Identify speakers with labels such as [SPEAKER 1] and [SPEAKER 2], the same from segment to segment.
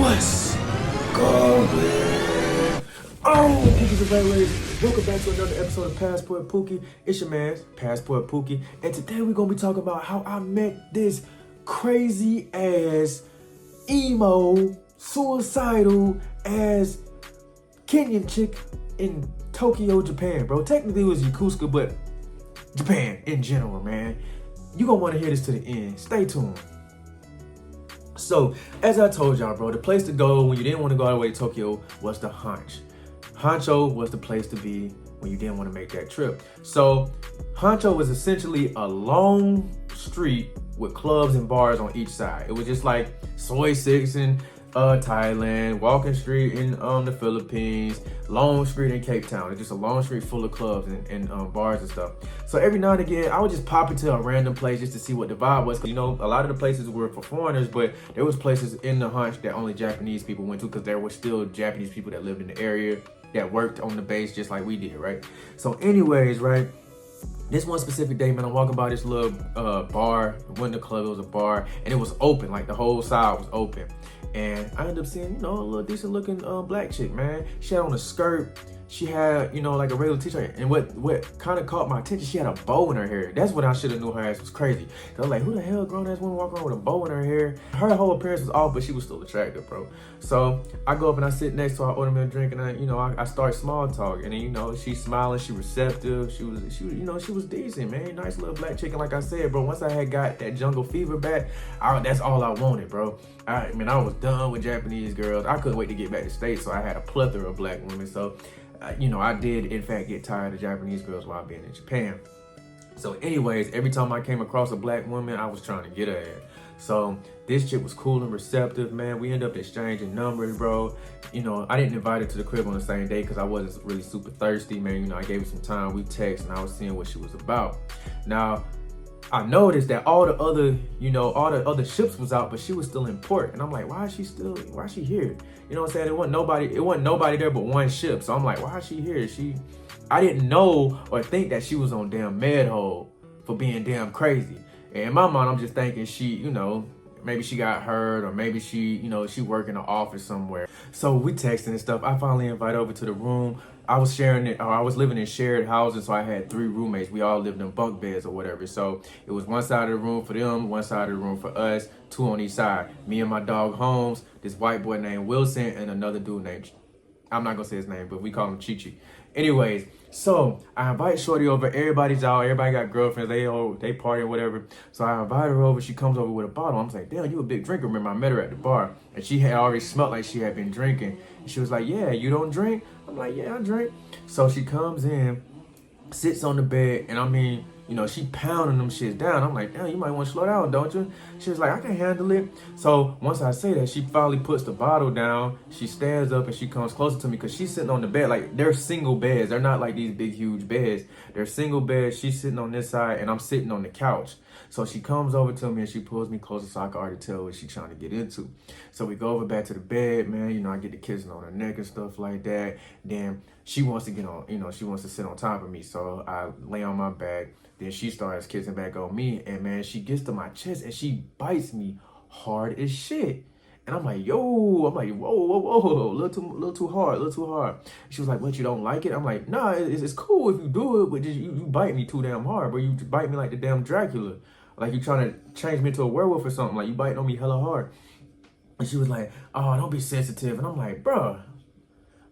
[SPEAKER 1] What's going? Oh, Pookies and Ray. Welcome back to another episode of Passport Pookie. It's your man, Passport Pookie. And today we're going to be talking about how I met this crazy ass, emo, suicidal ass Kenyan chick in Tokyo, Japan, bro. Technically it was Yokosuka, but Japan in general, man. You're going to want to hear this to the end. Stay tuned. So, as I told y'all, bro, the place to go when you didn't want to go all the way to Tokyo was the Hanch. Hancho was the place to be when you didn't want to make that trip. So, Hancho was essentially a long street with clubs and bars on each side. It was just like Soy Six in Thailand, Walking Street in the Philippines, Long Street in Cape Town. It's just a long street full of clubs and bars and stuff. So every now and again, I would just pop into a random place just to see what the vibe was. You know, a lot of the places were for foreigners, but there was places in the Hanch that only Japanese people went to because there were still Japanese people that lived in the area that worked on the base just like we did, right? So anyways, right? This one specific day, man, I'm walking by this little bar. It wasn't a club, it was a bar. And it was open, like the whole side was open. And I ended up seeing, you know, a little decent looking black chick, man. She had on a skirt. She had, you know, like a regular t-shirt. And what kind of caught my attention, she had a bow in her hair. That's what I should have knew her ass was crazy. I was like, who the hell grown ass woman walking around with a bow in her hair? Her whole appearance was off, but she was still attractive, bro. So I go up and I sit next to her, I order me a drink, and I start small talk. And then, you know, she's smiling, she receptive. She was, you know, she was decent, man. Nice little black chick. And like I said, bro, once I had got that jungle fever back, that's all I wanted, bro. I mean, I was done with Japanese girls. I couldn't wait to get back to States, so I had a plethora of black women. So, you know, I did, in fact, get tired of Japanese girls while being in Japan. So anyways, every time I came across a black woman, I was trying to get her. So this chick was cool and receptive, man. We ended up exchanging numbers, bro. You know, I didn't invite her to the crib on the same day because I wasn't really super thirsty, man. You know, I gave her some time. We texted and I was seeing what she was about. Now, I noticed that all the other ships was out, but she was still in port. And I'm like, why is she here? You know what I'm saying? It wasn't nobody there but one ship. So I'm like, why is she here? I didn't know or think that she was on damn med hold for being damn crazy. And in my mind, I'm just thinking she, you know, maybe she got hurt or maybe she, you know, she work in an office somewhere. So we texting and stuff. I finally invite over to the room. I was living in shared houses, so I had 3 roommates. We all lived in bunk beds or whatever. So it was one side of the room for them, one side of the room for us, 2 on each side. Me and my dog Holmes, this white boy named Wilson, and another dude named, I'm not gonna say his name, but we call him Chi-Chi. Anyways, so I invite Shorty over. Everybody's out. Everybody got girlfriends. They party or whatever. So I invite her over. She comes over with a bottle. I'm like, damn, you a big drinker. Remember, I met her at the bar. And she had already smelled like she had been drinking. And she was like, yeah, you don't drink? I'm like, yeah, I drink. So she comes in, sits on the bed, and I mean, you know, she pounding them shits down. I'm like, damn, you might want to slow down, don't you? She was like, I can handle it. So once I say that, she finally puts the bottle down. She stands up and she comes closer to me because she's sitting on the bed. Like, they're single beds. They're not like these big, huge beds. They're single beds. She's sitting on this side and I'm sitting on the couch. So she comes over to me and she pulls me closer so I can already tell what she's trying to get into. So we go over back to the bed, man. You know, I get the kissing on her neck and stuff like that. Then she wants to get on, you know, she wants to sit on top of me. So I lay on my back. Then she starts kissing back on me. And man, she gets to my chest and she bites me hard as shit. And I'm like, whoa, a little too hard. She was like, what, you don't like it? I'm like, nah, it's cool if you do it, but just, you bite me too damn hard, bro. You bite me like the damn Dracula. Like you trying to change me into a werewolf or something. Like you biting on me hella hard. And she was like, oh, don't be sensitive. And I'm like, bro,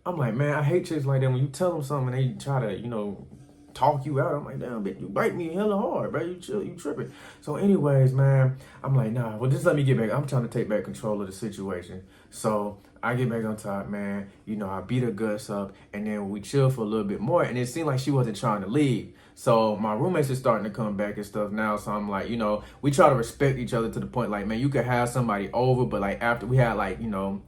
[SPEAKER 1] man, I hate chicks like that. When you tell them something and they try to, you know, talk you out. I'm like, damn, bitch, you bite me hella hard, bro. You chill, you tripping. So anyways, man, I'm like, nah, well, just let me get back. I'm trying to take back control of the situation. So I get back on top, man. You know, I beat her guts up and then we chill for a little bit more. And it seemed like she wasn't trying to leave. So my roommates are starting to come back and stuff now. So I'm like, you know, we try to respect each other to the point, like, man, you could have somebody over, but like after we had like, you know,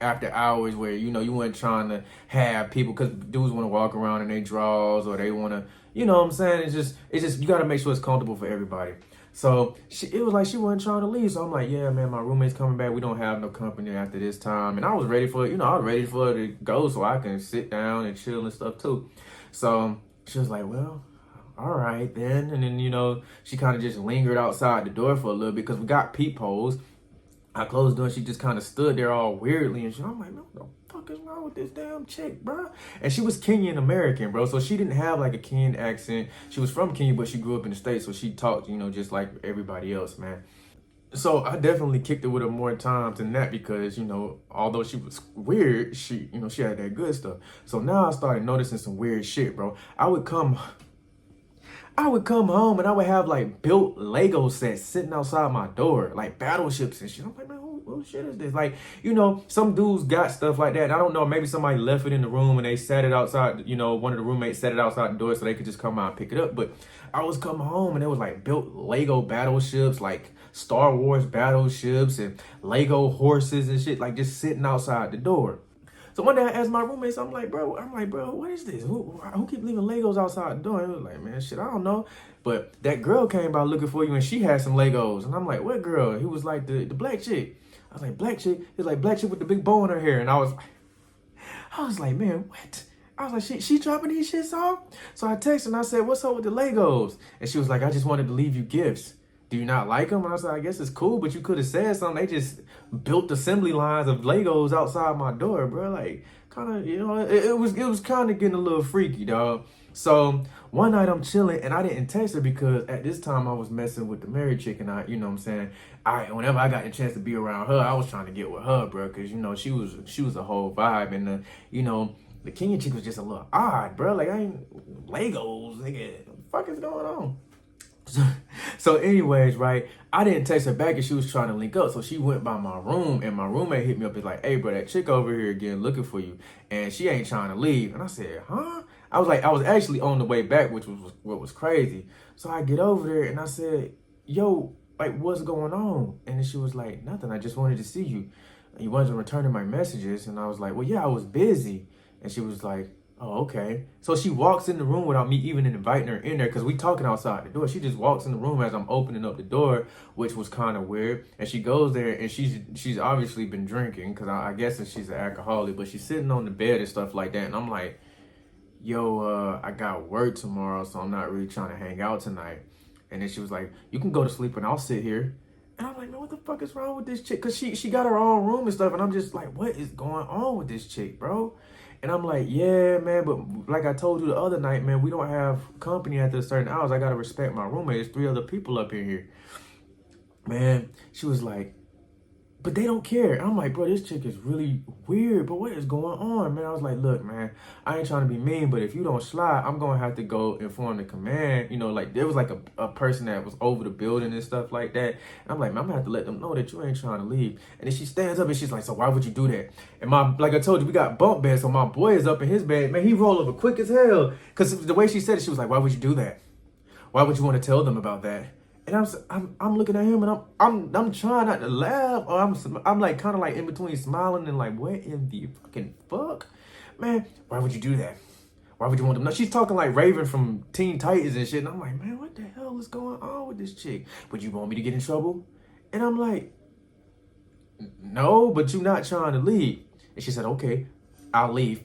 [SPEAKER 1] after hours where, you know, you weren't trying to have people, because dudes want to walk around in their drawers or they want to, you know what I'm saying? It's just, you got to make sure it's comfortable for everybody. So it was like she wasn't trying to leave. So I'm like, yeah, man, my roommate's coming back. We don't have no company after this time. And I was ready for, you know, I was ready for her to go so I can sit down and chill and stuff too. So she was like, well, all right then. And then, you know, she kind of just lingered outside the door for a little bit because we got peepholes. I closed the door and she just kind of stood there all weirdly and shit. I'm like, man, what the fuck is wrong with this damn chick, bro? And she was Kenyan American, bro. So she didn't have like a Kenyan accent. She was from Kenya, but she grew up in the States. So she talked, just like everybody else, man. So I definitely kicked it with her more times than that because, although she was weird, she had that good stuff. So now I started noticing some weird shit, bro. I would come home and I would have like built Lego sets sitting outside my door, like battleships and shit. I'm like, man, who shit is this? Like, some dudes got stuff like that. I don't know, maybe somebody left it in the room and they set it outside, one of the roommates set it outside the door so they could just come out and pick it up. But I was coming home and it was like built Lego battleships, like Star Wars battleships and Lego horses and shit, like just sitting outside the door. So one day I asked my roommates, I'm like, bro, what is this? Who keep leaving Legos outside the door? And he was like, man, shit, I don't know. But that girl came by looking for you and she had some Legos. And I'm like, what girl? He was like, the black chick. I was like, black chick? He was like, black chick with the big bow in her hair. And I was like, man, what? I was like, she dropping these shits off? So I texted and I said, what's up with the Legos? And she was like, I just wanted to leave you gifts. Do you not like them? And I was like, I guess it's cool, but you could have said something. They just built assembly lines of Legos outside my door, bro. Like, kind of, it was kind of getting a little freaky, dog. So one night I'm chilling and I didn't text her because at this time I was messing with the married chick and whenever I got the chance to be around her, I was trying to get with her, bro, because she was a whole vibe and the Kenyan chick was just a little odd, bro. Like I ain't Legos, nigga. What the fuck is going on? So anyways, right, I didn't text her back and she was trying to link up. So she went by my room and my roommate hit me up. He's like, hey, bro, that chick over here again looking for you. And she ain't trying to leave. And I said, huh? I was actually on the way back, which was what was crazy. So I get over there and I said, yo, like, what's going on? And then she was like, nothing. I just wanted to see you. You wasn't returning my messages. And I was like, well, yeah, I was busy. And she was like, oh, okay. So she walks in the room without me even inviting her in there because we talking outside the door. She just walks in the room as I'm opening up the door, which was kind of weird. And she goes there and she's obviously been drinking because I guess that she's an alcoholic, but she's sitting on the bed and stuff like that. And I'm like, yo, I got work tomorrow, so I'm not really trying to hang out tonight. And then she was like, you can go to sleep and I'll sit here. And I'm like, man, what the fuck is wrong with this chick? Because she got her own room and stuff. And I'm just like, what is going on with this chick, bro? And I'm like, yeah, man, but like I told you the other night, man, we don't have company after certain hours. I got to respect my roommate. There's 3 other people up in here. Man, she was like, but they don't care. And I'm like, bro, this chick is really weird, but what is going on, man? I was like, look, man, I ain't trying to be mean, but if you don't slide, I'm going to have to go inform the command. Like there was like a person that was over the building and stuff like that. And I'm like, man, I'm going to have to let them know that you ain't trying to leave. And then she stands up and she's like, so why would you do that? And like I told you, we got bunk beds. So my boy is up in his bed. Man, he rolled over quick as hell. Because the way she said it, she was like, why would you do that? Why would you want to tell them about that? And I'm looking at him and I'm trying not to laugh, or I'm like kind of like in between smiling and like, what in the fucking fuck, man? Why would you do that? Why would you want them? No, she's talking like Raven from Teen Titans and shit. And I'm like, man, what the hell is going on with this chick? Would you want me to get in trouble? And I'm like, no, but you're not trying to leave. And she said, okay, I'll leave,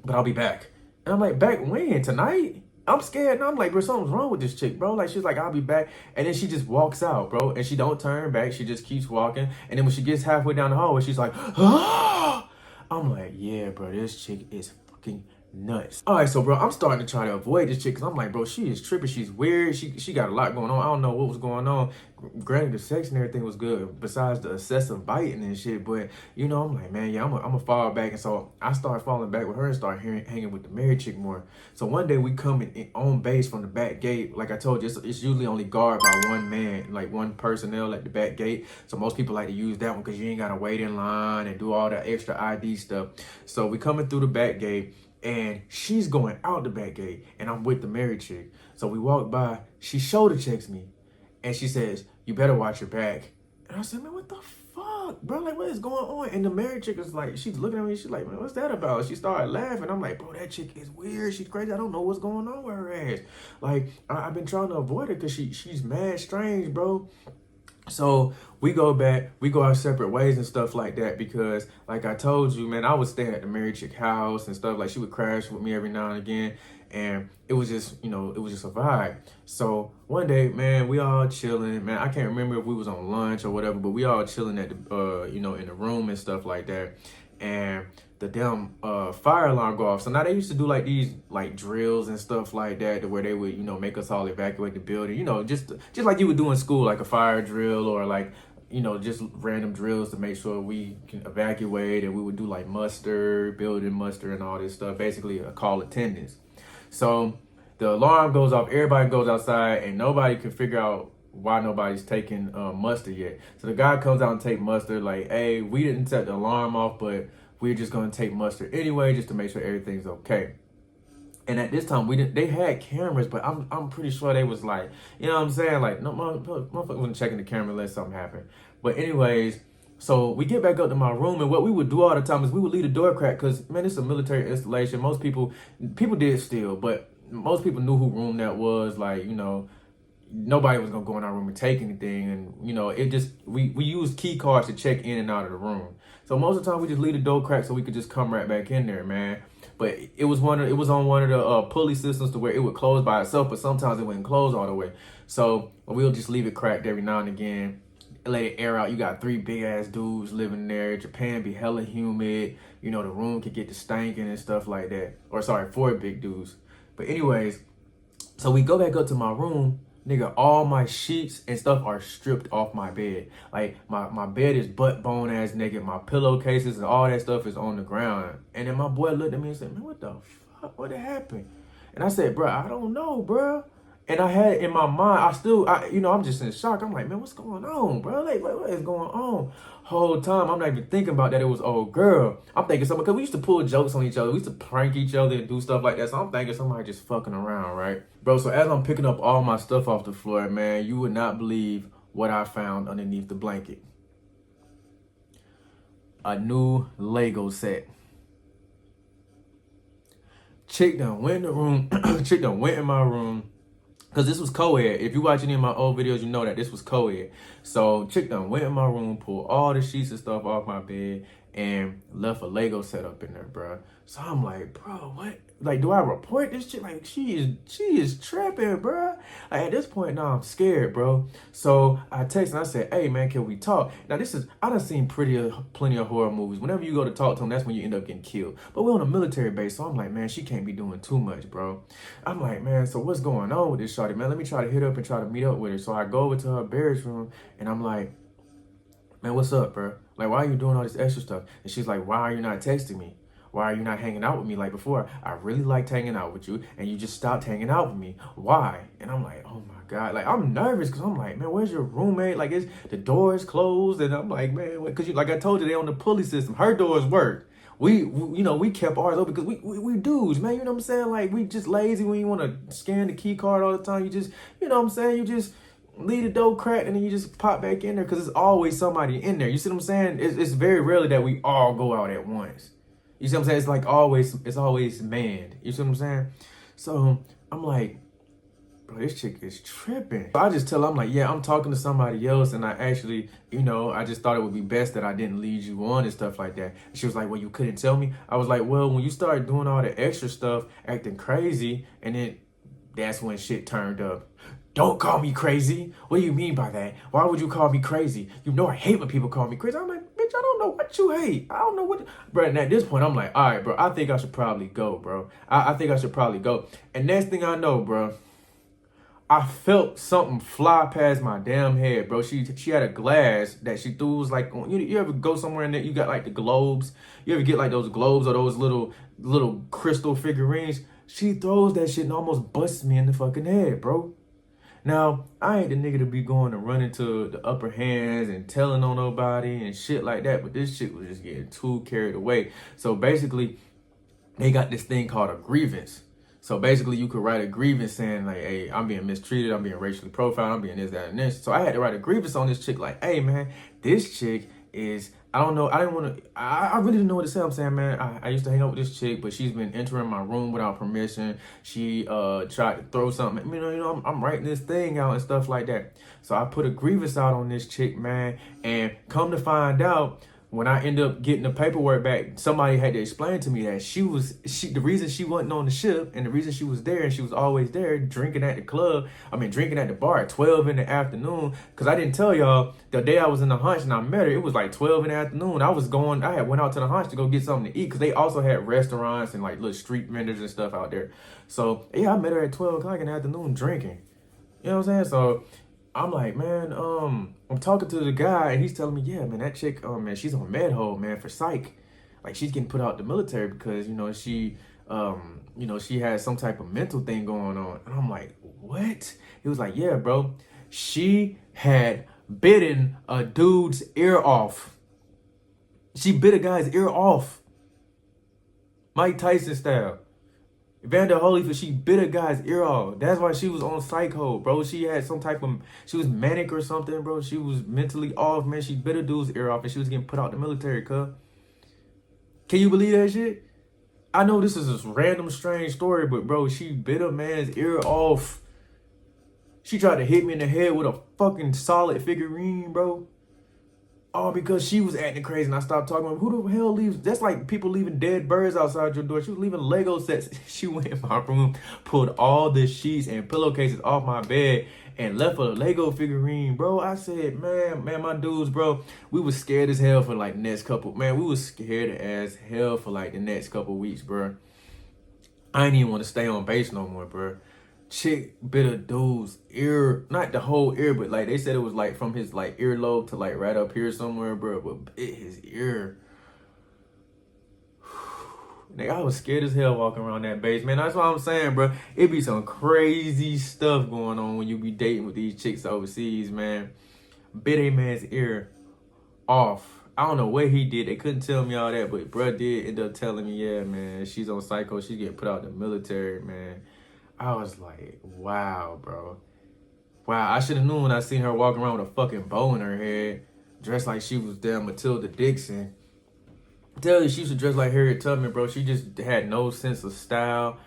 [SPEAKER 1] but I'll be back. And I'm like, back when? Tonight? I'm scared. And I'm like, bro, something's wrong with this chick, bro. Like, she's like, I'll be back. And then she just walks out, bro. And she don't turn back. She just keeps walking. And then when she gets halfway down the hallway, she's like, ah! I'm like, yeah, bro, this chick is fucking nuts. All right, so, bro, I'm starting to try to avoid this chick because I'm like, bro, she is tripping. She's weird. She got a lot going on. I don't know what was going on. Granted, the sex and everything was good besides the excessive biting and shit. But, I'm like, man, yeah, I'm gonna fall back. And so I started falling back with her and started hanging with the married chick more. So one day we come in on base from the back gate. Like I told you, it's usually only guarded by one man, like one personnel at the back gate. So most people like to use that one because you ain't got to wait in line and do all that extra ID stuff. So we coming through the back gate. And she's going out the back gate, and I'm with the married chick. So we walk by, she shoulder checks me, and she says, you better watch your back. And I said, man, what the fuck, bro? Like, what is going on? And the married chick is like, she's looking at me, she's like, man, what's that about? She started laughing. I'm like, bro, that chick is weird. She's crazy. I don't know what's going on with her ass. Like, I've been trying to avoid her because she's mad strange, bro. So we go back, we go our separate ways and stuff like that because, like I told you, man, I was staying at the married chick house and stuff. Like she would crash with me every now and again, and it was just, it was just a vibe. So one day, man, we all chilling, man. I can't remember if we was on lunch or whatever, but we all chilling at the, in the room and stuff like that, and the damn fire alarm go off. So now they used to do like these like drills and stuff like that, to where they would make us all evacuate the building. Just like you would do in school, like a fire drill or like just random drills to make sure we can evacuate. And we would do like muster, building muster, and all this stuff. Basically, a call attendance. So the alarm goes off. Everybody goes outside, and nobody can figure out why nobody's taking muster yet. So the guy comes out and take muster. Like, hey, we didn't set the alarm off, but we're just gonna take muster anyway, just to make sure everything's okay. And at this time, they had cameras, but I'm pretty sure they was like, you know what I'm saying? Like, no, motherfucker wasn't checking the camera unless something happened. But anyways, so we get back up to my room, and what we would do all the time is we would leave the door crack, because, man, it's a military installation. Most people did steal, but most people knew who room that was. Like, nobody was gonna go in our room and take anything. And, it just, we used key cards to check in and out of the room. So most of the time we just leave the door crack so we could just come right back in there, man. But it was on one of the pulley systems to where it would close by itself, but sometimes it wouldn't close all the way. So we'll just leave it cracked every now and again, let it air out. You got 3 big ass dudes living there. Japan be hella humid. The room could get to stinking and stuff like that. Or sorry, 4 big dudes. But anyways, so we go back up to my room. Nigga, all my sheets and stuff are stripped off my bed. Like, my bed is butt bone ass naked. My pillowcases and all that stuff is on the ground. And then my boy looked at me and said, man, what the fuck? What happened? And I said, bro, I don't know, bro. And I had it in my mind, I'm just in shock. I'm like, man, what's going on, bro? Like, what is going on? Whole time, I'm not even thinking about that it was old girl. I'm thinking something, because we used to pull jokes on each other. We used to prank each other and do stuff like that. So I'm thinking somebody just fucking around, right? Bro, so as I'm picking up all my stuff off the floor, man, you would not believe what I found underneath the blanket. A new Lego set. Chick done went in the room. Chick done went in my room. Because this was co-ed. If you watch any of my old videos, you know that this was co-ed. So chick done went in my room, pulled all the sheets and stuff off my bed, and left a Lego set up in there, bro. So I'm like, bro, what? Like, do I report this shit? Like, she is tripping, bro. Like, at this point now, I'm scared, bro. So I text and I said, hey, man, can we talk? Now, I done seen plenty of horror movies. Whenever you go to talk to them, that's when you end up getting killed. But we're on a military base, so I'm like, man, she can't be doing too much, bro. I'm like, man, so what's going on with this shawty, man? Let me try to hit up and try to meet up with her. So I go over to her bedroom, and I'm like, man, what's up, bro? Like, why are you doing all this extra stuff? And she's like, why are you not texting me? Why are you not hanging out with me like before? I really liked hanging out with you, and you just stopped hanging out with me. Why? And I'm like, oh my God. Like, I'm nervous, because I'm like, man, where's your roommate? Like, the door is closed. And I'm like, man, because like I told you, they on the pulley system. Her doors work. We kept ours open because we dudes, man. You know what I'm saying? Like, we just lazy when you want to scan the key card all the time. You just, you know what I'm saying? You just leave the door cracked, and then you just pop back in there, because there's always somebody in there. You see what I'm saying? It's very rarely that we all go out at once. You see what I'm saying? It's like it's always manned. You see what I'm saying? So I'm like, bro, this chick is tripping. So I just tell her, I'm like, yeah, I'm talking to somebody else, and I actually, I just thought it would be best that I didn't lead you on and stuff like that. And she was like, well, you couldn't tell me? I was like, well, when you started doing all the extra stuff, acting crazy, and then that's when shit turned up. Don't call me crazy. What do you mean by that? Why would you call me crazy? You know I hate when people call me crazy. I'm like, bitch, I don't know what you hate. I don't know what. Bro, and at this point, I'm like, all right, bro, I think I should probably go, bro. I think I should probably go. And next thing I know, bro, I felt something fly past my damn head, bro. She had a glass that she threw. Was like, you ever go somewhere and you got like the globes? You ever get like those globes or those little crystal figurines? She throws that shit and almost busts me in the fucking head, bro. Now, I ain't the nigga to be going to run into the upper hands and telling on nobody and shit like that, but this shit was just getting too carried away. So basically, they got this thing called a grievance. So basically, you could write a grievance saying like, hey, I'm being mistreated, I'm being racially profiled, I'm being this, that, and this. So I had to write a grievance on this chick like, hey, man, this chick is I don't know. I didn't want to. I really didn't know what to say. I'm saying, man, I used to hang out with this chick, but she's been entering my room without permission. She tried to throw something. I'm writing this thing out and stuff like that. So I put a grievance out on this chick, man, and come to find out, when I end up getting the paperwork back, somebody had to explain to me that the reason she wasn't on the ship and the reason she was there, and she was always there drinking at the club, drinking at the bar at 12 in the afternoon. Cause I didn't tell y'all, the day I was in the hunch and I met her, it was like 12 in the afternoon. I had went out to the hunch to go get something to eat, cause they also had restaurants and like little street vendors and stuff out there. So yeah, I met her at 12 o'clock in the afternoon drinking. You know what I'm saying? So I'm like, man, I'm talking to the guy and he's telling me, yeah, man, that chick, man, she's on med hold, man, for psych. Like, she's getting put out the military because, she has some type of mental thing going on. And I'm like, what? He was like, yeah, bro, she had bitten a dude's ear off. She bit a guy's ear off. Mike Tyson style. Evander Holyfield, she bit a guy's ear off. That's why she was on psycho, bro. She had she was manic or something, bro. She was mentally off, man. She bit a dude's ear off and she was getting put out the military, cuz. Can you believe that shit? I know this is a random, strange story, but bro, she bit a man's ear off. She tried to hit me in the head with a fucking solid figurine, bro. All because she was acting crazy and I stopped talking to her. Who the hell leaves? That's like people leaving dead birds outside your door. She was leaving Lego sets. She went in my room, pulled all the sheets and pillowcases off my bed and left a Lego figurine, bro. I said, man, my dudes, bro, we was scared as hell for like the next couple. Man, we was scared as hell for like the next couple weeks, bro. I didn't even want to stay on base no more, bro. Chick bit a dude's ear, not the whole ear, but like they said it was like from his like earlobe to like right up here somewhere, bro, but bit his ear. Nigga, I was scared as hell walking around that base, man. That's what I'm saying, bro. It be some crazy stuff going on when you be dating with these chicks overseas, man. Bit a man's ear off. I don't know what he did. They couldn't tell me all that, but bruh did end up telling me, yeah, man, she's on psycho. She's getting put out the military, man. I was like, wow, bro. Wow, I should have known when I seen her walking around with a fucking bow in her head, dressed like she was damn Matilda Dixon. I tell you, she used to dress like Harriet Tubman, bro. She just had no sense of style.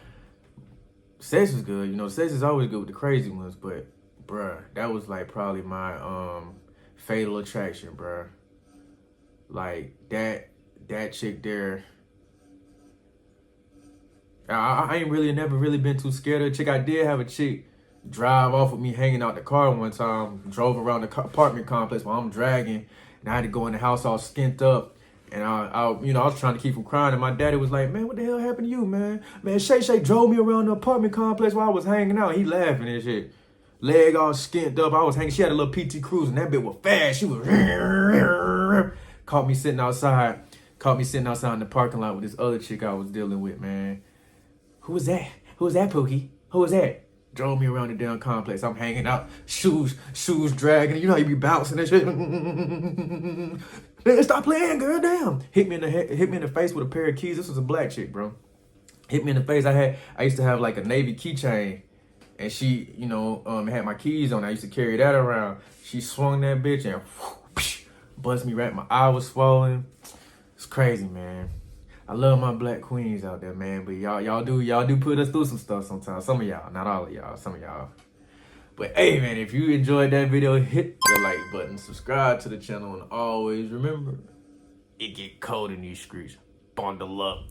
[SPEAKER 1] Sex was good, sex is always good with the crazy ones, but bruh, that was like probably my fatal attraction, bruh. Like that chick there. I ain't really never really been too scared of a chick. I did have a chick drive off with me hanging out the car one time. Drove around the apartment complex while I'm dragging, and I had to go in the house all skint up. And I was trying to keep from crying. And my daddy was like, man, what the hell happened to you, man? Man, Shay drove me around the apartment complex while I was hanging out. He laughing and shit. Leg all skint up. I was hanging. She had a little PT Cruiser, and that bitch was fast. She was caught me sitting outside in the parking lot with this other chick I was dealing with, man. Who was that? Who was that, Pookie? Who was that? Drove me around the damn complex. I'm hanging out, shoes dragging. You know how you be bouncing and shit. Man, stop playing, girl. Damn. Hit me in the face with a pair of keys. This was a black chick, bro. Hit me in the face. I used to have like a Navy keychain, and she, had my keys on. I used to carry that around. She swung that bitch and buzzed me right. My eye was swollen. It's crazy, man. I love my black queens out there, man. But y'all do put us through some stuff sometimes. Some of y'all, not all of y'all. Some of y'all. But hey, man, if you enjoyed that video, hit the like button, subscribe to the channel, and always remember, it get cold in these streets. Bundle up.